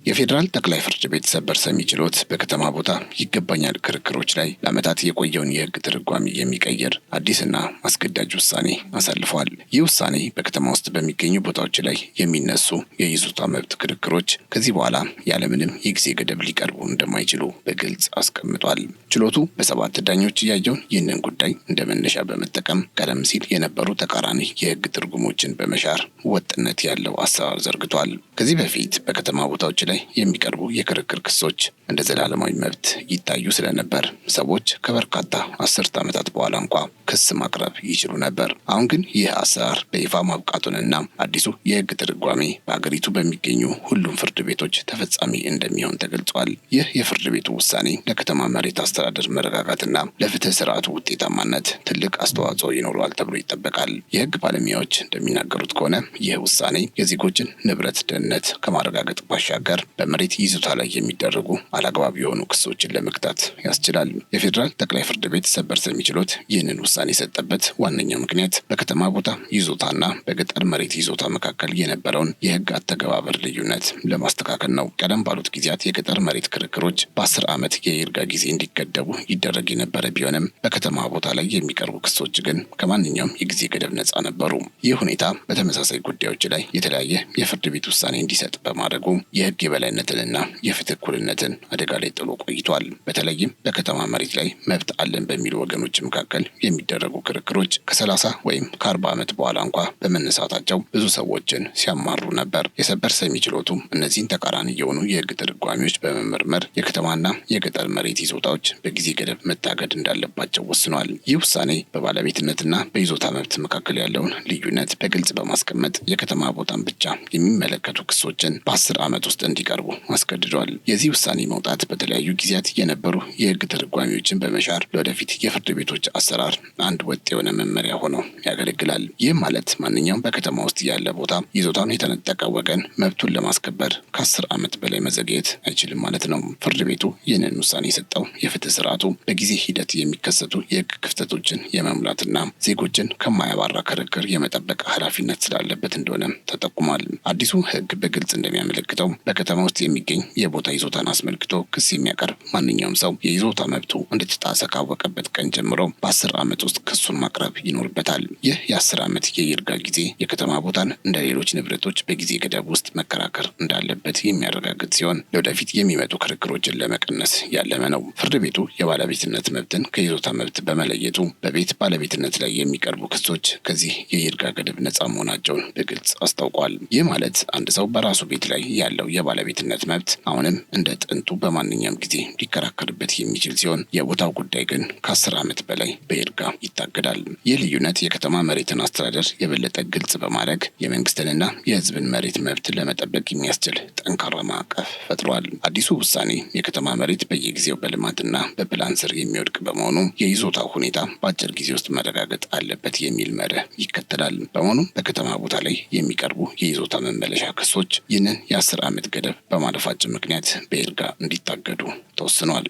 የፌዴራል ጠቅላይ ፍርድ ቤት ሰበር ሰሚ ችሎት በከተማ ቦታ ይገባኛል ክርክሮች ላይ ለዓመታት የቆየውን የሕግ ትርጓሜ የሚቀይር አዲስና አስገዳጅ ውሳኔ አሳልፏል። ይህ ውሳኔ በከተማ ውስጥ በሚገኙ ቦታዎች ላይ የሚነሱ የይዞታ መብት ክርክሮች ከዚህ በኋላ ያለምንም የጊዜ ገደብ ሊቀርቡ እንደማይችሉ በግልጽ አስቀምጧል። ችሎቱ በ7 ዳኞች ያየውን ይህንን ጉዳይ እንደ መነሻ በመጠቀም ቀደም ሲል የነበሩ ተቃራኒ የሕግ ትርጉሞችን በመሻር ወጥነት ያለው አሰራር ዘርግቷል። ከዚህ በፊት በከተማ ቦታዎች ላይ የሚቀርቡ የክርክር ክሶች እንደ ዘላለማዊ መብት ይታዩ ስለነበር ሰዎች ከበርካታ አስርት ዓመታት በኋላ እንኳ ክስ ማቅረብ ይችሉ ነበር። አሁን ግን ይህ አሰራር በይፋ ማብቃቱንና አዲሱ የሕግ ትርጓሜ በአገሪቱ በሚገኙ ሁሉም ፍርድ ቤቶች ተፈጻሚ እንደሚሆን ተገልጿል። ይህ የፍርድ ቤቱ ውሳኔ ለከተማ መሬት አስተዳደር መረጋጋትና ለፍትህ ስርዓቱ ውጤታማነት ትልቅ አስተዋጽኦ ይኖረዋል ተብሎ ይጠበቃል። የሕግ ባለሙያዎች እንደሚናገሩት ከሆነ ይህ ውሳኔ የዜጎችን ንብረት ደህንነት ከማረጋገጥ ባሻገር በመሬት ይዞታ ላይ የሚደረጉ አላግባብ የሆኑ ክሶችን ለመግታት ያስችላል። የፌዴራል ጠቅላይ ፍርድ ቤት ሰበር ሰሚ ችሎት ይህንን ውሳኔ የሰጠበት ዋነኛ ምክንያት በከተማ ቦታ ይዞታና በገጠር መሬት ይዞታ መካከል የነበረውን የሕግ አተገባበር ልዩነት ለማስተካከል ነው። ቀደም ባሉት ጊዜያት የገጠር መሬት ክርክሮች በ10 ዓመት የይርጋ ጊዜ እንዲገደቡ ይደረግ የነበረ ቢሆንም በከተማ ቦታ ላይ የሚቀርቡ ክሶች ግን ከማንኛውም የጊዜ ገደብ ነፃ ነበሩ። ይህ ሁኔታ በተመሳሳይ ጉዳዮች ላይ የተለያየ የፍርድ ቤት ውሳኔ እንዲሰጥ በማድረጉ የሕግ የበላይነትንና የፍትህ እኩልነትን አደጋ ላይ ጥሎ ቆይቷል። በተለይም በከተማ መሬት ላይ መብት አለን በሚሉ ወገኖች መካከል የሚደረጉ ክርክሮች ከ30 ወይም ከ40 ዓመት በኋላ እንኳ በመነሳታቸው ብዙ ሰዎችን ሲያማሩ ነበር። የሰበር ሰሚ ችሎቱ እነዚህን ተቃራኒ የሆኑ የሕግ ትርጓሜዎች በመመርመር የከተማና የገጠር መሬት ይዞታዎች በጊዜ ገደብ መታገድ እንዳለባቸው ወስኗል። ይህ ውሳኔ በባለቤትነትና በይዞታ መብት መካከል ያለውን ልዩነት በግልጽ በማስቀመጥ የከተማ ቦታን ብቻ የሚመለከቱ ክሶችን በ10 ዓመት ውስጥ እንዲቀርቡ አስገድዷል። የዚህ ውሳኔ መውጣት በተለያዩ ጊዜያት የነበሩ የሕግ ትርጓሜዎችን በመሻር ለወደፊት የፍርድ ቤቶች አሰራር አንድ ወጥ የሆነ መመሪያ ሆኖ ያገለግላል። ይህም ማለት ማንኛውም በከተማ ውስጥ ያለ ቦታ ይዞታውን የተነጠቀ ወገን መብቱን ለማስከበር ከ10 ዓመት በላይ መዘግየት አይችልም ማለት ነው። ፍርድ ቤቱ ይህንን ውሳኔ የሰጠው የፍትህ ስርዓቱ በጊዜ ሂደት የሚከሰቱ የሕግ ክፍተቶችን የመሙላትና ዜጎችን ከማያባራ ክርክር የመጠበቅ ኃላፊነት ስላለበት እንደሆነ ተጠቁሟል። አዲሱ ሕግ በግልጽ እንደሚያመለክተው በከተማ ውስጥ የሚገኝ የቦታ ይዞታን አስመልክቶ ክስ የሚያቀርብ ማንኛውም ሰው የይዞታ መብቱ እንደተጣሰ ካወቀበት ቀን ጀምሮ በ10 ዓመት ውስጥ ክሱን ማቅረብ ይኖርበታል። ይህ የ10 ዓመት የይርጋ ጊዜ የከተማ ቦታን እንደ ሌሎች ንብረቶች በጊዜ ገደብ ውስጥ መከራከር እንዳለበት የሚያረጋግጥ ሲሆን ለወደፊት የሚመጡ ክርክሮችን ለመቀነስ ያለመ ነው። ፍርድ ቤቱ የባለቤትነት መብትን ከይዞታ መብት በመለየቱ በቤት ባለቤትነት ላይ የሚቀርቡ ክሶች ከዚህ የይርጋ ገደብ ነፃ መሆናቸውን በግልጽ አስታውቋል። ይህ ማለት አንድ ሰው በራሱ ቤት ላይ ያለው የባለቤትነት መብት አሁንም እንደ ጥንቱ በማንኛውም ጊዜ ሊከራከርበት የሚችል ሲሆን የቦታው ጉዳይ ግን ከ10 ዓመት በላይ በይርጋ ይታገዳል። ይህ ልዩነት የከተማ መሬትን አስተዳደር የበለጠ ግልጽ በማድረግ የመንግስትንና የሕዝብን መሬት መብት ለመጠበቅ የሚያስችል ጠንካራ ማዕቀፍ ፈጥሯል። አዲሱ ውሳኔ የከተማ መሬት በየጊዜው በልማትና በፕላን ስር የሚወድቅ በመሆኑ የይዞታው ሁኔታ በአጭር ጊዜ ውስጥ መረጋገጥ አለበት የሚል መርህ ይከተላል። በመሆኑም በከተማ ቦታ ላይ የሚቀርቡ የይዞታ መመለሻ ክሶች ይህንን የ10 ዓመት ገደብ በማለፋቸው ምክንያት በይርጋ እንዲታገዱ ተወስኗል።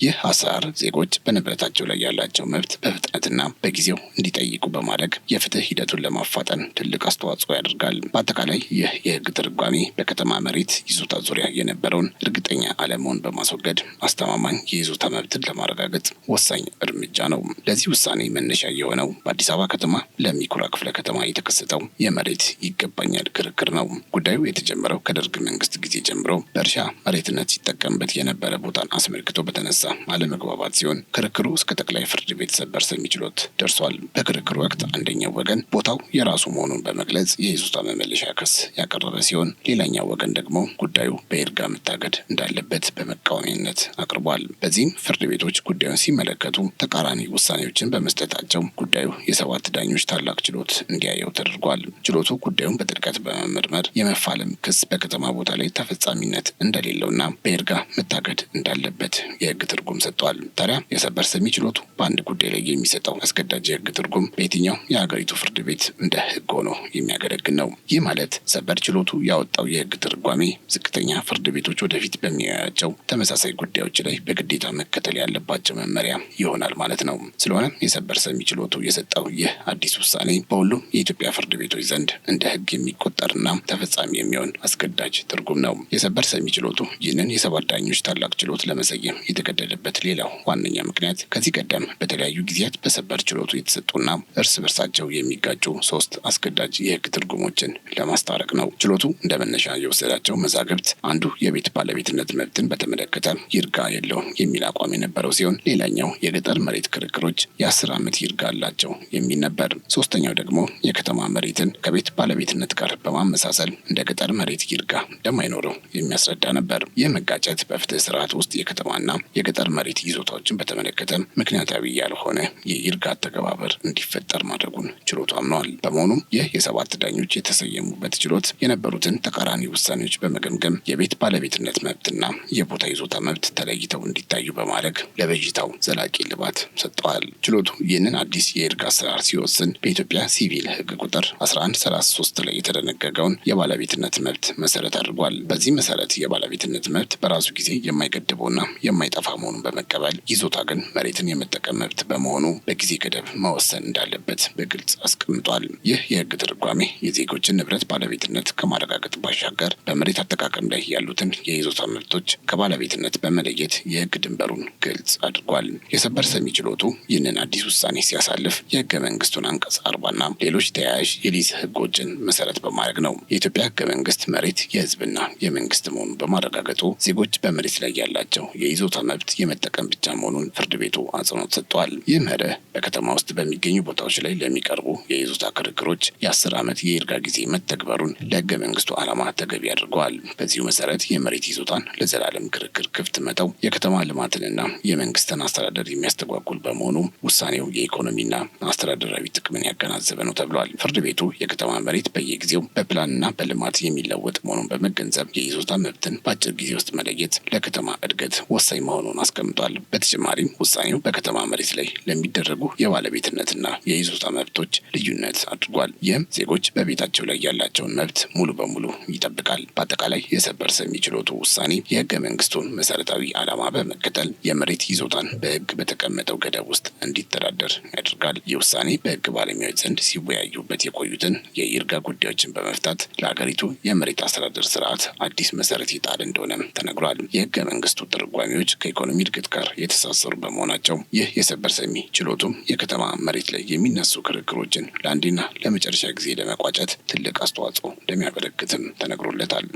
ይህ አሰራር ዜጎች በንብረታቸው ላይ ያላቸው መብት በፍጥነትና በጊዜው እንዲጠይቁ በማድረግ የፍትህ ሂደቱን ለማፋጠን ትልቅ አስተዋጽኦ ያደርጋል። በአጠቃላይ ይህ የሕግ ትርጓሜ በከተማ መሬት ይዞታ ዙሪያ የነበረውን እርግጠኛ አለመሆን በማስወገድ አስተማማኝ የይዞታ መብትን ለማረጋገጥ ወሳኝ እርምጃ ነው። ለዚህ ውሳኔ መነሻ የሆነው በአዲስ አበባ ከተማ ለሚ ኩራ ክፍለ ከተማ የተከሰተው የመሬት ይገባኛል ክርክር ነው። ጉዳዩ የተጀመረው ከደርግ መንግስት ጊዜ ጀምሮ በእርሻ መሬትነት ሲጠቀምበት የነበረ ቦታን አስመልክቶ በተነሳ አለመግባባት ሲሆን ክርክሩ እስከ ጠቅላይ ፍርድ ቤት ሰበር ሰሚ ችሎት ደርሷል። በክርክሩ ወቅት አንደኛው ወገን ቦታው የራሱ መሆኑን በመግለጽ የይዞታ መመለሻ ክስ ያቀረበ ሲሆን ሌላኛው ወገን ደግሞ ጉዳዩ በይርጋ መታገድ እንዳለበት በመቃወሚያነት አቅርቧል። በዚህም ፍርድ ቤቶች ጉዳዩን ሲመለከቱ ተቃራኒ ውሳኔዎችን በመስጠታቸው ጉዳዩ የ7 ዳኞች ታላቅ ችሎት እንዲያየው ተደርጓል። ችሎቱ ጉዳዩን በጥልቀት በመመርመር የመፋለም ክስ በከተማ ቦታ ላይ ተፈጻሚነት እንደሌለውና በይርጋ መታገድ እንዳለበት የሕግ ትርጉም ሰጥቷል። ታዲያ የሰበር ሰሚ ችሎቱ በአንድ ጉዳይ ላይ የሚሰጠው አስገዳጅ የህግ ትርጉም በየትኛው የሀገሪቱ ፍርድ ቤት እንደ ህግ ሆኖ የሚያገለግል ነው። ይህ ማለት ሰበር ችሎቱ ያወጣው የህግ ትርጓሜ ዝቅተኛ ፍርድ ቤቶች ወደፊት በሚያያቸው ተመሳሳይ ጉዳዮች ላይ በግዴታ መከተል ያለባቸው መመሪያ ይሆናል ማለት ነው። ስለሆነም የሰበር ሰሚ ችሎቱ የሰጠው ይህ አዲስ ውሳኔ በሁሉም የኢትዮጵያ ፍርድ ቤቶች ዘንድ እንደ ህግ የሚቆጠርና ተፈጻሚ የሚሆን አስገዳጅ ትርጉም ነው። የሰበር ሰሚ ችሎቱ ይህንን የሰባት ዳኞች ታላቅ ችሎት ለመሰየም የተገደደበት ሌላው ዋነኛ ምክንያት ከዚህ ቀደም በተለያዩ ጊዜያት በሰበር ችሎቱ የተሰጡና እርስ በርሳቸው የሚጋጩ ሶስት አስገዳጅ የህግ ትርጉሞችን ለማስታረቅ ነው። ችሎቱ እንደ መነሻ የወሰዳቸው መዛግብት አንዱ የቤት ባለቤትነት መብትን በተመለከተ ይርጋ የለውም የሚል አቋም የነበረው ሲሆን ሌላኛው የገጠር መሬት ክርክሮች የ10 ዓመት ይርጋ አላቸው የሚል ነበር። ሶስተኛው ደግሞ የከተማ መሬትን ከቤት ባለቤትነት ጋር በማመሳሰል እንደ ገጠር መሬት ይርጋ እንደማይኖረው የሚያስረዳ ነበር። ይህ መጋጨት በፍትህ ስርዓት ውስጥ የከተማና የገጠር መሬት ይዞታዎችን በተመለከተ ምክንያታዊ ያልሆነ የይርጋ አተገባበር እንዲፈጠር ማድረጉን ችሎቱ አምነዋል። በመሆኑም ይህ የሰባት ዳኞች የተሰየሙበት ችሎት የነበሩትን ተቃራኒ ውሳኔዎች በመገምገም የቤት ባለቤትነት መብትና የቦታ ይዞታ መብት ተለይተው እንዲታዩ በማድረግ ለብዥታው ዘላቂ እልባት ሰጥተዋል። ችሎቱ ይህንን አዲስ የይርጋ አሰራር ሲወስን በኢትዮጵያ ሲቪል ህግ ቁጥር 1133 ላይ የተደነገገውን የባለቤትነት መብት መሰረት አድርጓል። በዚህ መሰረት የባለቤትነት መብት በራሱ ጊዜ የማይገድበውና የማይጠፋ መሆኑን በመቀበል ይዞታ ግን መሬትን የመጠቀም መብት በመሆኑ በጊዜ ገደብ መወሰን እንዳለበት በግልጽ አስቀምጧል። ይህ የህግ ትርጓሜ የዜጎችን ንብረት ባለቤትነት ከማረጋገጥ ባሻገር በመሬት አጠቃቀም ላይ ያሉትን የይዞታ መብቶች ከባለቤትነት በመለየት የህግ ድንበሩን ግልጽ አድርጓል። የሰበር ሰሚ ችሎቱ ይህንን አዲስ ውሳኔ ሲያሳልፍ የህገ መንግስቱን አንቀጽ 40ና ሌሎች ተያያዥ የሊዝ ህጎችን መሰረት በማድረግ ነው። የኢትዮጵያ ህገ መንግስት መሬት የህዝብና የመንግስት መሆኑን በማረጋገጡ ዜጎች በመሬት ላይ ያላቸው የይዞታ መብት የመጠቀም ብቻ መሆኑን ፍርድ ቤቱ አጽንኦት ሰጥቷል። ይህ መርህ በከተማ ውስጥ በሚገኙ ቦታዎች ላይ ለሚቀርቡ የይዞታ ክርክሮች የ10 ዓመት የይርጋ ጊዜ መተግበሩን ለህገ መንግስቱ ዓላማ ተገቢ አድርገዋል። በዚሁ መሰረት የመሬት ይዞታን ለዘላለም ክርክር ክፍት መተው የከተማ ልማትንና የመንግስትን አስተዳደር የሚያስተጓጉል በመሆኑ ውሳኔው የኢኮኖሚና አስተዳደራዊ ጥቅምን ያገናዘበ ነው ተብሏል። ፍርድ ቤቱ የከተማ መሬት በየጊዜው በፕላንና በልማት የሚለወጥ መሆኑን በመገንዘብ የይዞታ መብትን በአጭር ጊዜ ውስጥ መለየት ለከተማ እድገት ወሳኝ መሆኑን አስቀምጧል። በተጨማሪም ውሳኔው በከተማ መሬት ላይ ለሚደረጉ የባለቤትነትና የይዞታ መብቶች ልዩነት አድርጓል። ይህም ዜጎች በቤታቸው ላይ ያላቸውን መብት ሙሉ በሙሉ ይጠብቃል። በአጠቃላይ የሰበር ሰሚ ችሎቱ ውሳኔ የህገ መንግስቱን መሰረታዊ ዓላማ በመከተል የመሬት ይዞታን በህግ በተቀመጠው ገደብ ውስጥ እንዲተዳደር ያደርጋል። ይህ ውሳኔ በህግ ባለሙያዎች ዘንድ ሲወያዩበት የቆዩትን የይርጋ ጉዳዮችን በመፍታት ለሀገሪቱ የመሬት አስተዳደር ስርዓት አዲስ መሰረት ይጣል እንደሆነም ተነግሯል። የህገ መንግስቱ ትርጓሜዎች ከኢኮኖሚ እድገት ጋር የተሳሰሩ በመሆናቸው ይህ የሰበር ሰሚ ችሎቱም የከተማ መሬት ላይ የሚነሱ ክርክሮችን ለአንዴና ለመጨረሻ ጊዜ ለመቋጨት ትልቅ አስተዋጽኦ እንደሚያበረክትም ተነግሮለታል።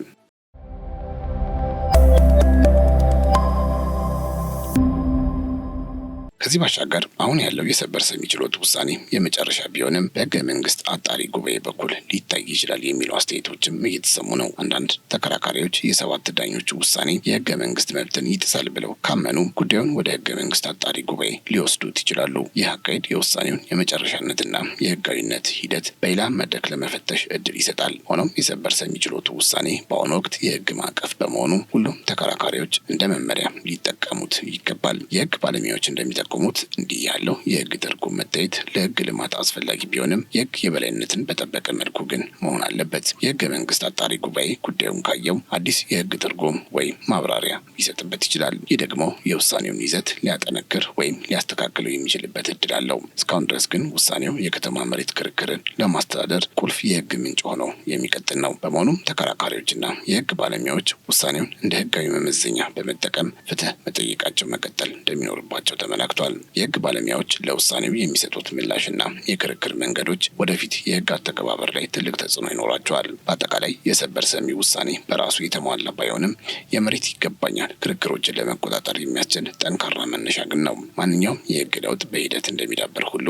ከዚህ ባሻገር አሁን ያለው የሰበር ሰሚ ችሎት ውሳኔ የመጨረሻ ቢሆንም በህገ መንግስት አጣሪ ጉባኤ በኩል ሊታይ ይችላል የሚሉ አስተያየቶችም እየተሰሙ ነው። አንዳንድ ተከራካሪዎች የሰባት ዳኞቹ ውሳኔ የህገ መንግስት መብትን ይጥሳል ብለው ካመኑ ጉዳዩን ወደ ህገ መንግስት አጣሪ ጉባኤ ሊወስዱት ይችላሉ። ይህ አካሄድ የውሳኔውን የመጨረሻነትና የህጋዊነት ሂደት በሌላ መድረክ ለመፈተሽ እድል ይሰጣል። ሆኖም የሰበር ሰሚ ችሎቱ ውሳኔ በአሁኑ ወቅት የህግ ማዕቀፍ በመሆኑ ሁሉም ተከራካሪዎች እንደ መመሪያ ሊጠቀሙት ይገባል። የህግ ባለሙያዎች እንደሚጠቁሙት እንዲህ ያለው የህግ ትርጉም መታየት ለህግ ልማት አስፈላጊ ቢሆንም የህግ የበላይነትን በጠበቀ መልኩ ግን መሆን አለበት። የህገ መንግስት አጣሪ ጉባኤ ጉዳዩን ካየው አዲስ የህግ ትርጉም ወይም ማብራሪያ ሊሰጥበት ይችላል። ይህ ደግሞ የውሳኔውን ይዘት ሊያጠነክር ወይም ሊያስተካክለው የሚችልበት እድል አለው። እስካሁን ድረስ ግን ውሳኔው የከተማ መሬት ክርክርን ለማስተዳደር ቁልፍ የህግ ምንጭ ሆኖ የሚቀጥል ነው። በመሆኑም ተከራካሪዎችና የህግ ባለሙያዎች ውሳኔውን እንደ ህጋዊ መመዘኛ በመጠቀም ፍትህ መጠየቃቸው መቀጠል እንደሚኖርባቸው ተመላክቷል። የህግ ባለሙያዎች ለውሳኔው የሚሰጡት ምላሽና የክርክር መንገዶች ወደፊት የህግ አተገባበር ላይ ትልቅ ተጽዕኖ ይኖራቸዋል። በአጠቃላይ የሰበር ሰሚ ውሳኔ በራሱ የተሟላ ባይሆንም የመሬት ይገባኛል ክርክሮችን ለመቆጣጠር የሚያስችል ጠንካራ መነሻ ግን ነው። ማንኛውም የህግ ለውጥ በሂደት እንደሚዳበር ሁሉ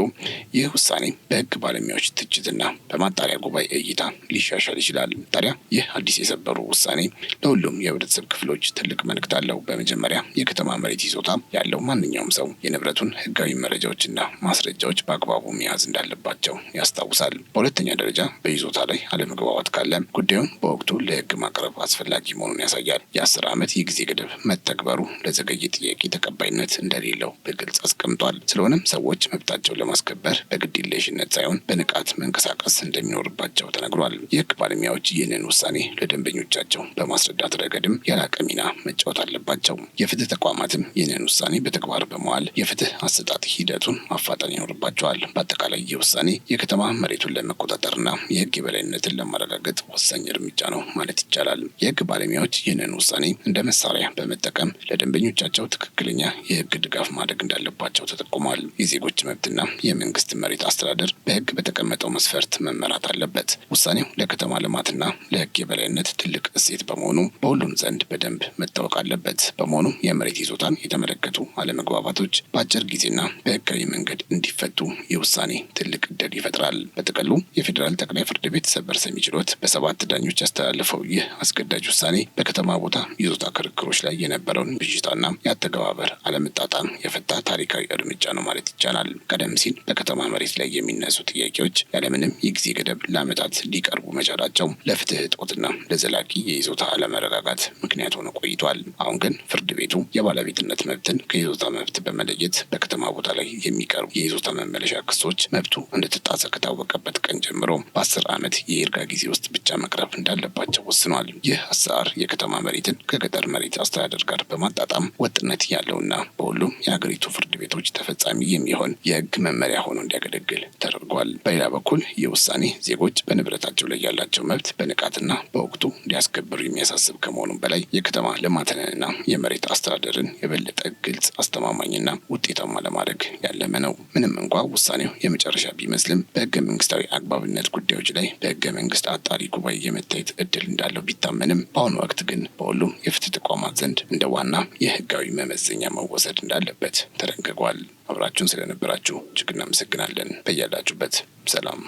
ይህ ውሳኔ በህግ ባለሙያዎች ትችትና በማጣሪያ ጉባኤ እይታ ሊሻሻል ይችላል። ታዲያ ይህ አዲስ የሰበሩ ውሳኔ ለሁሉም የህብረተሰብ ክፍሎች ትልቅ መልእክት አለው። በመጀመሪያ የከተማ መሬት ይዞታ ያለው ማንኛውም ሰው የንብረቱን ህጋዊ መረጃዎችና ማስረጃዎች በአግባቡ መያዝ እንዳለባቸው ያስታውሳል። በሁለተኛ ደረጃ በይዞታ ላይ አለመግባባት ካለ ጉዳዩን በወቅቱ ለህግ ማቅረብ አስፈላጊ መሆኑን ያሳያል። የ10 ዓመት የጊዜ ገደብ መተግበሩ ለዘገየ ጥያቄ ተቀባይነት እንደሌለው በግልጽ አስቀምጧል። ስለሆነም ሰዎች መብታቸውን ለማስከበር በግድየለሽነት ሳይሆን በንቃት መንቀሳቀስ እንደሚኖርባቸው ተነግሯል። የህግ ባለሙያዎች ይህንን ውሳኔ ለደንበኞቻቸው በማስረዳት ረገድም የላቀ ሚና መጫወት አለባቸው። የፍትህ ተቋማትም ይህንን ውሳኔ በተግባር በመዋል የፍትህ አሰጣጥ ሂደቱን ማፋጠን ይኖርባቸዋል። በአጠቃላይ ይህ ውሳኔ የከተማ መሬቱን ለመቆጣጠርና የህግ የበላይነትን ለማረጋገጥ ወሳኝ እርምጃ ነው ማለት ይቻላል። የህግ ባለሙያዎች ይህንን ውሳኔ እንደ መሳሪያ በመጠቀም ለደንበኞቻቸው ትክክለኛ የህግ ድጋፍ ማድረግ እንዳለባቸው ተጠቁሟል። የዜጎች መብትና የመንግስት መሬት አስተዳደር በህግ በተቀመጠው መስፈርት መመራት አለበት። ውሳኔው ለከተማ ልማትና ለህግ የበላይነት ትልቅ እሴት በመሆኑ በሁሉም ዘንድ በደንብ መታወቅ አለበት። በመሆኑ የመሬት ይዞታን የተመለከቱ አለመግባባቶች በአጭር ጊዜና በህጋዊ መንገድ እንዲፈቱ ይህ ውሳኔ ትልቅ እድል ይፈጥራል። በጥቅሉ የፌዴራል ጠቅላይ ፍርድ ቤት ሰበር ሰሚ ችሎት በ7 ዳኞች ያስተላለፈው ይህ አስገዳጅ ውሳኔ በከተማ ቦታ ይዞታ ክርክሮች ላይ የነበረውን ብዥታና የአተገባበር አለመጣጣም የፈታ ታሪካዊ እርምጃ ነው ማለት ይቻላል። ቀደም ሲል በከተማ መሬት ላይ የሚነሱ ጥያቄዎች ያለምንም የጊዜ ገደብ ለዓመታት ሊቀርቡ መቻላቸው ለፍትህ እጦትና ለዘላቂ የይዞታ አለመረጋጋት ምክንያት ሆኖ ቆይቷል። አሁን ግን ፍርድ ቤቱ የባለቤትነት መብትን ከይዞታ መብት በመለየት በከተማ ቦታ ላይ የሚቀርቡ የይዞታ መመለሻ ክሶች መብቱ እንደተጣሰ ከታወቀበት ቀን ጀምሮ በ10 ዓመት የይርጋ ጊዜ ውስጥ ብቻ መቅረብ እንዳለባቸው ወስኗል። ይህ አሰራር የከተማ መሬትን ከገጠር መሬት አስተዳደር ጋር በማጣጣም ወጥነት ያለውና በሁሉም የሀገሪቱ ፍርድ ቤቶች ተፈጻሚ የሚሆን የህግ መመሪያ ሆኖ እንዲያገለግል ተደርጓል። በሌላ በኩል ይህ ውሳኔ ዜጎች በንብረታቸው ላይ ያላቸው መብት በንቃትና በወቅቱ እንዲያስከብሩ የሚያሳስብ ከመሆኑም በላይ የከተማ ልማትንና የመሬት አስተዳደርን የበለጠ ግልጽ፣ አስተማማኝና ውጤታማ ለማድረግ ያለመ ነው። ምንም እንኳ ውሳኔው የመጨረሻ ቢመስልም በህገ መንግስታዊ አግባብነት ጉዳዮች ላይ በህገ መንግስት አጣሪ ጉባኤ የመታየት እድል እንዳለው ቢታመንም በአሁኑ ወቅት ግን በሁሉም የፍትህ ተቋማት ዘንድ እንደ ዋና የህጋዊ መመዘኛ መወሰድ እንዳለበት ተደንግጓል። አብራችሁን ስለነበራችሁ እጅግ እናመሰግናለን። በያላችሁበት ሰላም